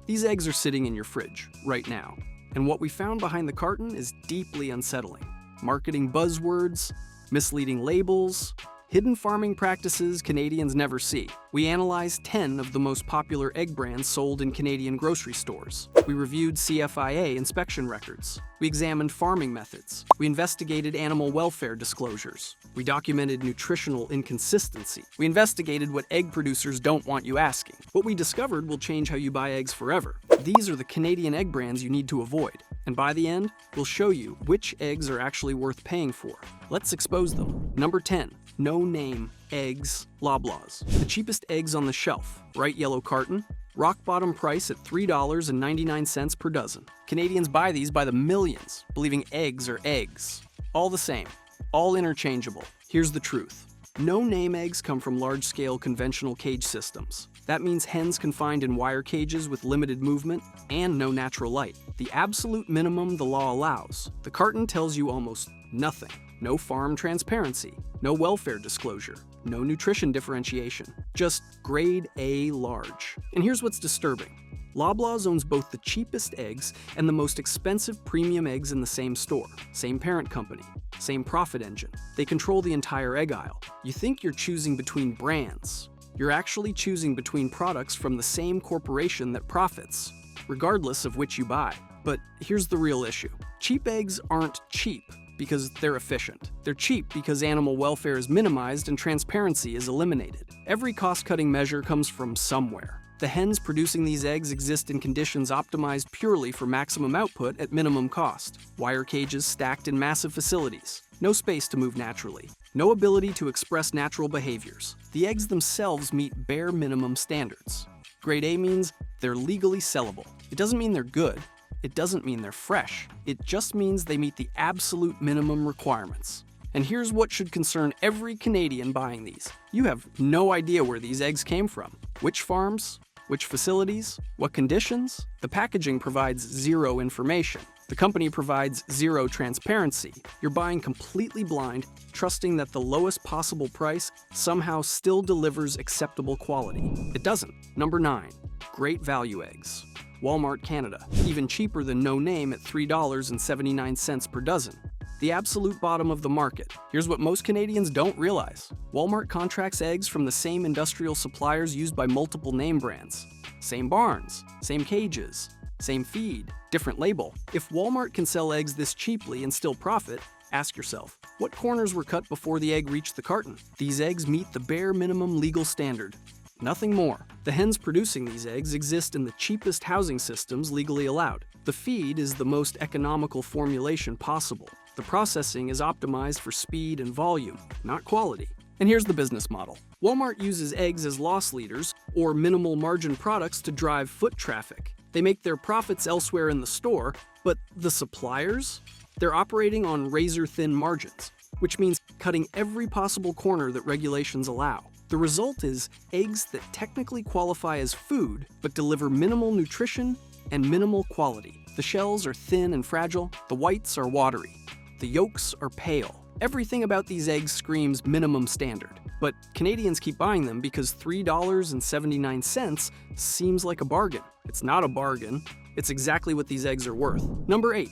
These eggs are sitting in your fridge right now, and what we found behind the carton is deeply unsettling. Marketing buzzwords, misleading labels, hidden farming practices Canadians never see. We analyzed 10 of the most popular egg brands sold in Canadian grocery stores. We reviewed CFIA inspection records. We examined farming methods. We investigated animal welfare disclosures. We documented nutritional inconsistency. We investigated what egg producers don't want you asking. What we discovered will change how you buy eggs forever. These are the Canadian egg brands you need to avoid. And by the end, we'll show you which eggs are actually worth paying for. Let's expose them. Number 10. No-name eggs, Loblaws. The cheapest eggs on the shelf. Bright yellow carton. Rock bottom price at $3.99 per dozen. Canadians buy these by the millions, believing eggs are eggs. All the same. All interchangeable. Here's the truth. No-name eggs come from large-scale conventional cage systems. That means hens confined in wire cages with limited movement and no natural light. The absolute minimum the law allows. The carton tells you almost nothing. No farm transparency, no welfare disclosure, no nutrition differentiation, just grade A large. And here's what's disturbing. Loblaws owns both the cheapest eggs and the most expensive premium eggs in the same store. Same parent company, same profit engine. They control the entire egg aisle. You think you're choosing between brands. You're actually choosing between products from the same corporation that profits, regardless of which you buy. But here's the real issue. Cheap eggs aren't cheap because they're efficient. They're cheap because animal welfare is minimized and transparency is eliminated. Every cost-cutting measure comes from somewhere. The hens producing these eggs exist in conditions optimized purely for maximum output at minimum cost. Wire cages stacked in massive facilities. No space to move naturally. No ability to express natural behaviors. The eggs themselves meet bare minimum standards. Grade A means they're legally sellable. It doesn't mean they're good. It doesn't mean they're fresh. It just means they meet the absolute minimum requirements. And here's what should concern every Canadian buying these. You have no idea where these eggs came from. Which farms? Which facilities? What conditions? The packaging provides zero information. The company provides zero transparency. You're buying completely blind, trusting that the lowest possible price somehow still delivers acceptable quality. It doesn't. Number 9. Great value eggs. Walmart Canada, even cheaper than No Name at $3.79 per dozen. The absolute bottom of the market. Here's what most Canadians don't realize. Walmart contracts eggs from the same industrial suppliers used by multiple name brands. Same barns, same cages, same feed, different label. If Walmart can sell eggs this cheaply and still profit, ask yourself, what corners were cut before the egg reached the carton? These eggs meet the bare minimum legal standard. Nothing more. The hens producing these eggs exist in the cheapest housing systems legally allowed. The feed is the most economical formulation possible. The processing is optimized for speed and volume, not quality. And here's the business model. Walmart uses eggs as loss leaders or minimal margin products to drive foot traffic. They make their profits elsewhere in the store, but the suppliers? They're operating on razor-thin margins, which means cutting every possible corner that regulations allow. The result is eggs that technically qualify as food, but deliver minimal nutrition and minimal quality. The shells are thin and fragile, the whites are watery, the yolks are pale. Everything about these eggs screams minimum standard. But Canadians keep buying them because $3.79 seems like a bargain. It's not a bargain. It's exactly what these eggs are worth. Number 8.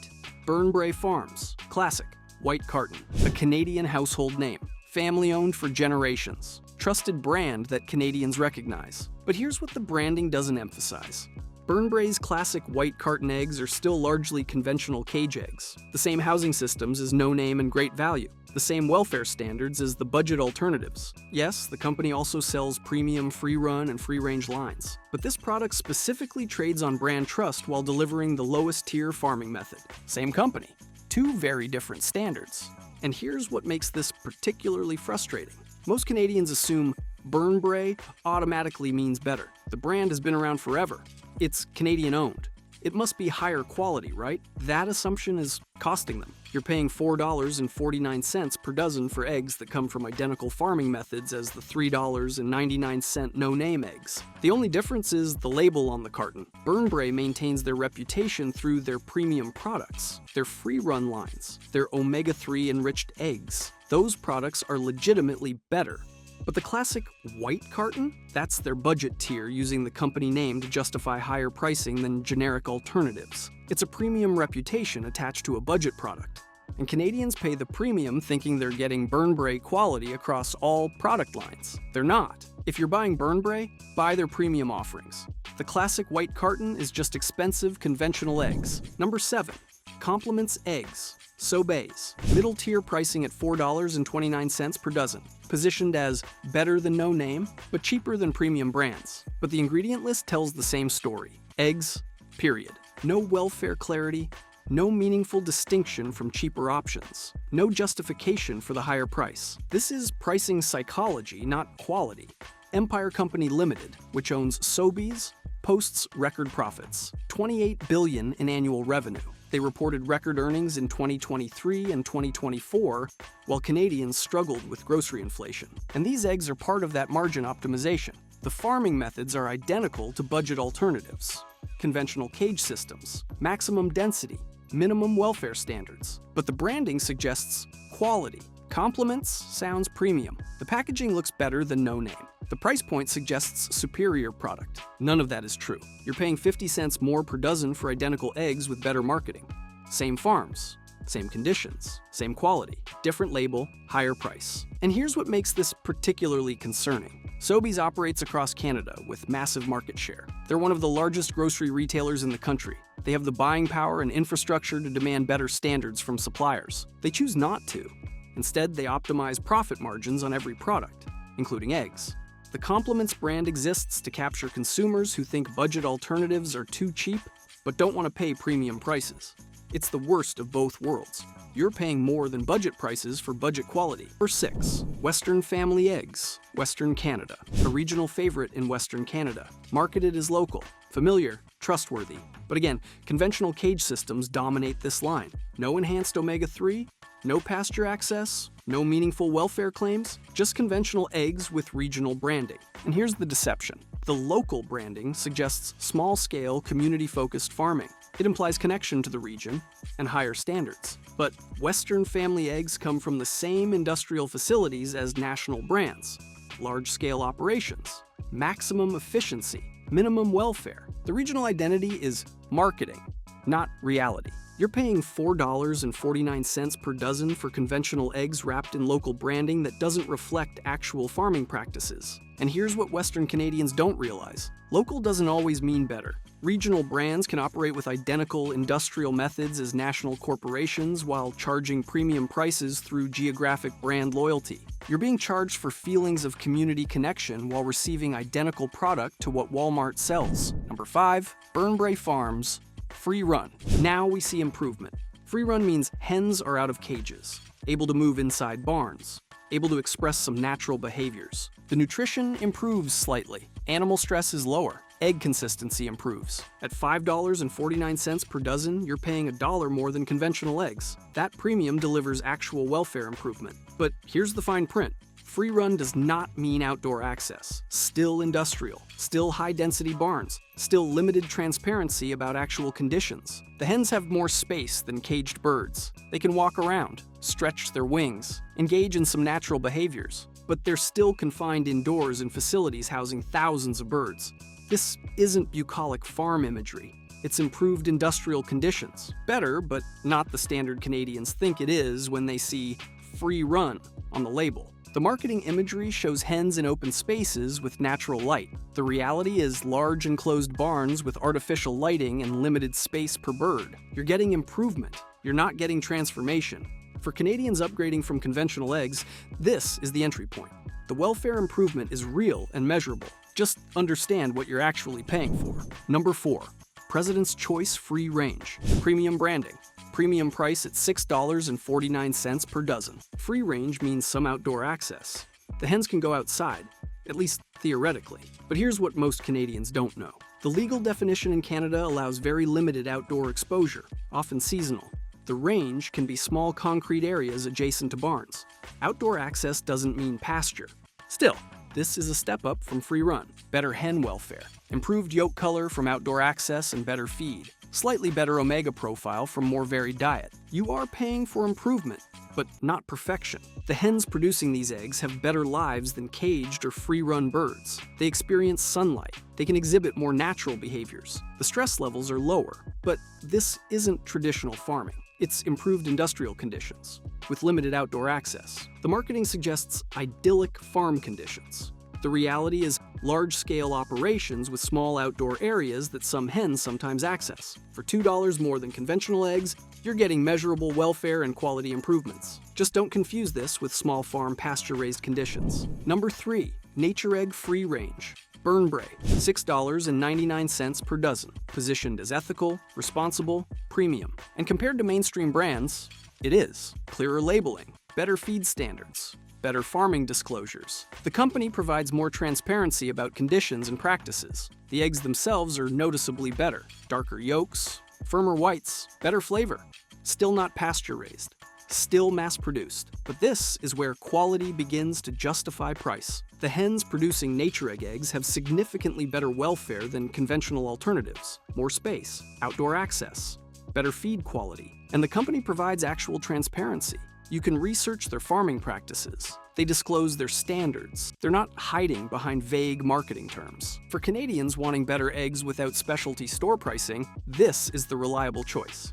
Burnbrae Farms. Classic. White carton. A Canadian household name. Family-owned for generations. Trusted brand that Canadians recognize. But here's what the branding doesn't emphasize. Burnbrae's classic white carton eggs are still largely conventional cage eggs. The same housing systems as No Name and Great Value. The same welfare standards as the budget alternatives. Yes, the company also sells premium free-run and free-range lines. But this product specifically trades on brand trust while delivering the lowest-tier farming method. Same company. Two very different standards. And here's what makes this particularly frustrating. Most Canadians assume Burnbrae automatically means better. The brand has been around forever. It's Canadian-owned. It must be higher quality, right? That assumption is costing them. You're paying $4.49 per dozen for eggs that come from identical farming methods as the $3.99 no-name eggs. The only difference is the label on the carton. Burnbrae maintains their reputation through their premium products, their free-run lines, their omega-3 enriched eggs. Those products are legitimately better. But the classic white carton? That's their budget tier using the company name to justify higher pricing than generic alternatives. It's a premium reputation attached to a budget product. And Canadians pay the premium thinking they're getting Burnbrae quality across all product lines. They're not. If you're buying Burnbrae, buy their premium offerings. The classic white carton is just expensive, conventional eggs. Number 7. Compliments Eggs. Sobeys. Middle tier pricing at $4.29 per dozen. Positioned as better than no name, but cheaper than premium brands. But the ingredient list tells the same story. Eggs, period. No welfare clarity, no meaningful distinction from cheaper options. No justification for the higher price. This is pricing psychology, not quality. Empire Company Limited, which owns Sobeys, posts record profits. $28 billion in annual revenue. They reported record earnings in 2023 and 2024, while Canadians struggled with grocery inflation. And these eggs are part of that margin optimization. The farming methods are identical to budget alternatives. Conventional cage systems, maximum density, minimum welfare standards. But the branding suggests quality. Compliments sounds premium. The packaging looks better than no name. The price point suggests superior product. None of that is true. You're paying 50 cents more per dozen for identical eggs with better marketing. Same farms, same conditions, same quality, different label, higher price. And here's what makes this particularly concerning. Sobeys operates across Canada with massive market share. They're one of the largest grocery retailers in the country. They have the buying power and infrastructure to demand better standards from suppliers. They choose not to. Instead, they optimize profit margins on every product, including eggs. The Compliments brand exists to capture consumers who think budget alternatives are too cheap, but don't want to pay premium prices. It's the worst of both worlds. You're paying more than budget prices for budget quality. Number 6. Western Family Eggs. Western Canada. A regional favorite in Western Canada. Marketed as local. Familiar, trustworthy. But again, conventional cage systems dominate this line. No enhanced omega-3, no pasture access, no meaningful welfare claims, just conventional eggs with regional branding. And here's the deception. The local branding suggests small-scale, community-focused farming. It implies connection to the region and higher standards. But Western Family Eggs come from the same industrial facilities as national brands. Large-scale operations, maximum efficiency, minimum welfare. The regional identity is marketing, not reality. You're paying $4.49 per dozen for conventional eggs wrapped in local branding that doesn't reflect actual farming practices. And here's what Western Canadians don't realize. Local doesn't always mean better. Regional brands can operate with identical industrial methods as national corporations while charging premium prices through geographic brand loyalty. You're being charged for feelings of community connection while receiving identical product to what Walmart sells. Number 5. Burnbrae Farms. Free run. Now we see improvement. Free run means hens are out of cages, able to move inside barns, able to express some natural behaviors. The nutrition improves slightly. Animal stress is lower. Egg consistency improves. At $5.49 per dozen, you're paying $1 more than conventional eggs. That premium delivers actual welfare improvement. But here's the fine print. Free run does not mean outdoor access. Still industrial, still high-density barns, still limited transparency about actual conditions. The hens have more space than caged birds. They can walk around, stretch their wings, engage in some natural behaviors, but they're still confined indoors in facilities housing thousands of birds. This isn't bucolic farm imagery. It's improved industrial conditions. Better, but not the standard Canadians think it is when they see free run on the label. The marketing imagery shows hens in open spaces with natural light. The reality is large enclosed barns with artificial lighting and limited space per bird. You're getting improvement. You're not getting transformation. For Canadians upgrading from conventional eggs, this is the entry point. The welfare improvement is real and measurable. Just understand what you're actually paying for. Number 4. President's Choice Free Range. Premium branding. Premium price at $6.49 per dozen. Free range means some outdoor access. The hens can go outside, at least theoretically. But here's what most Canadians don't know. The legal definition in Canada allows very limited outdoor exposure, often seasonal. The range can be small concrete areas adjacent to barns. Outdoor access doesn't mean pasture. Still, this is a step up from free run. Better hen welfare, improved yolk color from outdoor access and better feed. Slightly better omega profile from more varied diet. You are paying for improvement, but not perfection. The hens producing these eggs have better lives than caged or free-run birds. They experience sunlight. They can exhibit more natural behaviors. The stress levels are lower, but this isn't traditional farming. It's improved industrial conditions, with limited outdoor access. The marketing suggests idyllic farm conditions. The reality is large-scale operations with small outdoor areas that some hens sometimes access. For $2 more than conventional eggs, you're getting measurable welfare and quality improvements. Just don't confuse this with small farm pasture-raised conditions. Number 3. Nature Egg Free Range. Burnbrae, $6.99 per dozen. Positioned as ethical, responsible, premium. And compared to mainstream brands, it is. Clearer labeling, better feed standards, better farming disclosures. The company provides more transparency about conditions and practices. The eggs themselves are noticeably better. Darker yolks, firmer whites, better flavor. Still not pasture-raised. Still mass-produced. But this is where quality begins to justify price. The hens producing nature eggs have significantly better welfare than conventional alternatives. More space, outdoor access, better feed quality. And the company provides actual transparency. You can research their farming practices. They disclose their standards. They're not hiding behind vague marketing terms. For Canadians wanting better eggs without specialty store pricing, this is the reliable choice.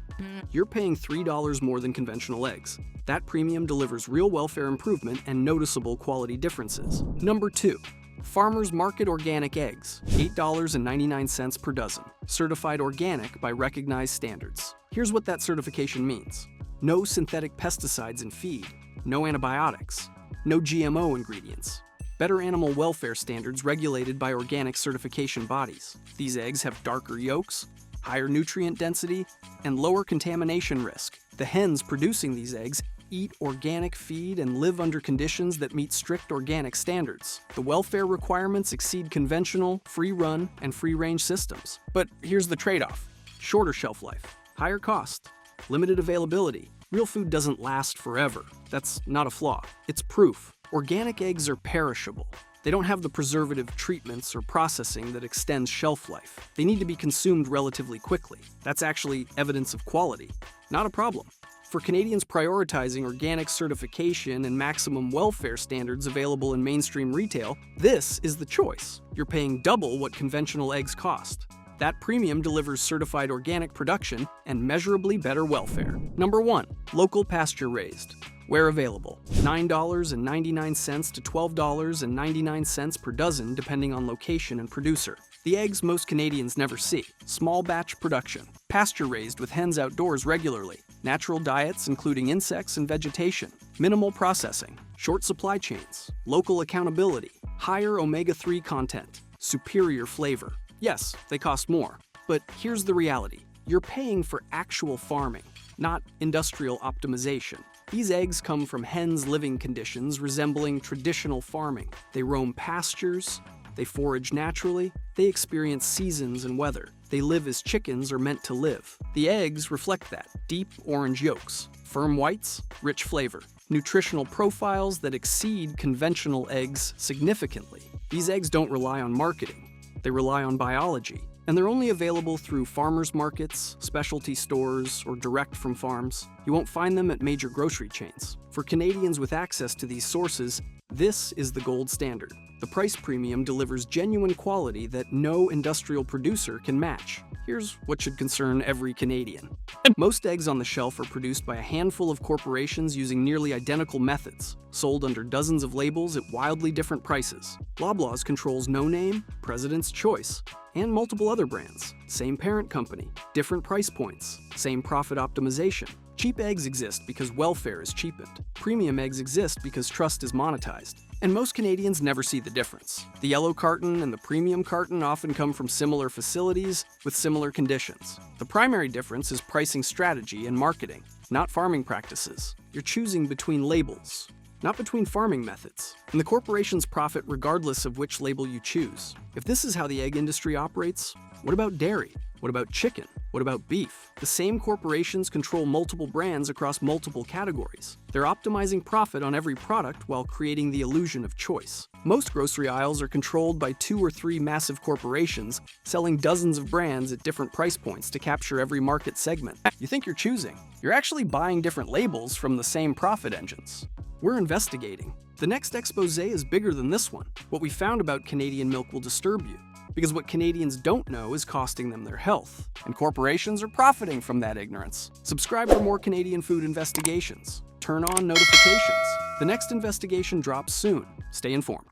You're paying $3 more than conventional eggs. That premium delivers real welfare improvement and noticeable quality differences. Number 2. Farmers Market Organic Eggs, $8.99 per dozen. Certified organic by recognized standards. Here's what that certification means. No synthetic pesticides in feed, no antibiotics, no GMO ingredients. Better animal welfare standards regulated by organic certification bodies. These eggs have darker yolks, higher nutrient density, and lower contamination risk. The hens producing these eggs eat organic feed and live under conditions that meet strict organic standards. The welfare requirements exceed conventional, free-run, and free-range systems. But here's the trade-off. Shorter shelf life, higher cost, limited availability. Real food doesn't last forever. That's not a flaw. It's proof. Organic eggs are perishable. They don't have the preservative treatments or processing that extends shelf life. They need to be consumed relatively quickly. That's actually evidence of quality, not a problem. For Canadians prioritizing organic certification and maximum welfare standards available in mainstream retail, this is the choice. You're paying double what conventional eggs cost. That premium delivers certified organic production and measurably better welfare. Number 1. Local pasture raised. Where available, $9.99 to $12.99 per dozen depending on location and producer. The eggs most Canadians never see. Small batch production. Pasture raised with hens outdoors regularly. Natural diets including insects and vegetation. Minimal processing. Short supply chains. Local accountability. Higher omega-3 content. Superior flavor. Yes, they cost more, but here's the reality. You're paying for actual farming, not industrial optimization. These eggs come from hens' living conditions resembling traditional farming. They roam pastures, they forage naturally, they experience seasons and weather. They live as chickens are meant to live. The eggs reflect that. Deep orange yolks, firm whites, rich flavor. Nutritional profiles that exceed conventional eggs significantly. These eggs don't rely on marketing. They rely on biology, and they're only available through farmers markets, specialty stores, or direct from farms. You won't find them at major grocery chains. For Canadians with access to these sources, this is the gold standard. The price premium delivers genuine quality that no industrial producer can match. Here's what should concern every Canadian. Most eggs on the shelf are produced by a handful of corporations using nearly identical methods, sold under dozens of labels at wildly different prices. Loblaws controls No Name, President's Choice, and multiple other brands. Same parent company, different price points, same profit optimization. Cheap eggs exist because welfare is cheapened. Premium eggs exist because trust is monetized. And most Canadians never see the difference. The yellow carton and the premium carton often come from similar facilities with similar conditions. The primary difference is pricing strategy and marketing, not farming practices. You're choosing between labels, not between farming methods. And the corporations profit regardless of which label you choose. If this is how the egg industry operates, what about dairy? What about chicken? What about beef? The same corporations control multiple brands across multiple categories. They're optimizing profit on every product while creating the illusion of choice. Most grocery aisles are controlled by 2 or 3 massive corporations selling dozens of brands at different price points to capture every market segment. You think you're choosing. You're actually buying different labels from the same profit engines. We're investigating. The next expose is bigger than this one. What we found about Canadian milk will disturb you, because what Canadians don't know is costing them their health, and corporations are profiting from that ignorance. Subscribe for more Canadian food investigations. Turn on notifications. The next investigation drops soon. Stay informed.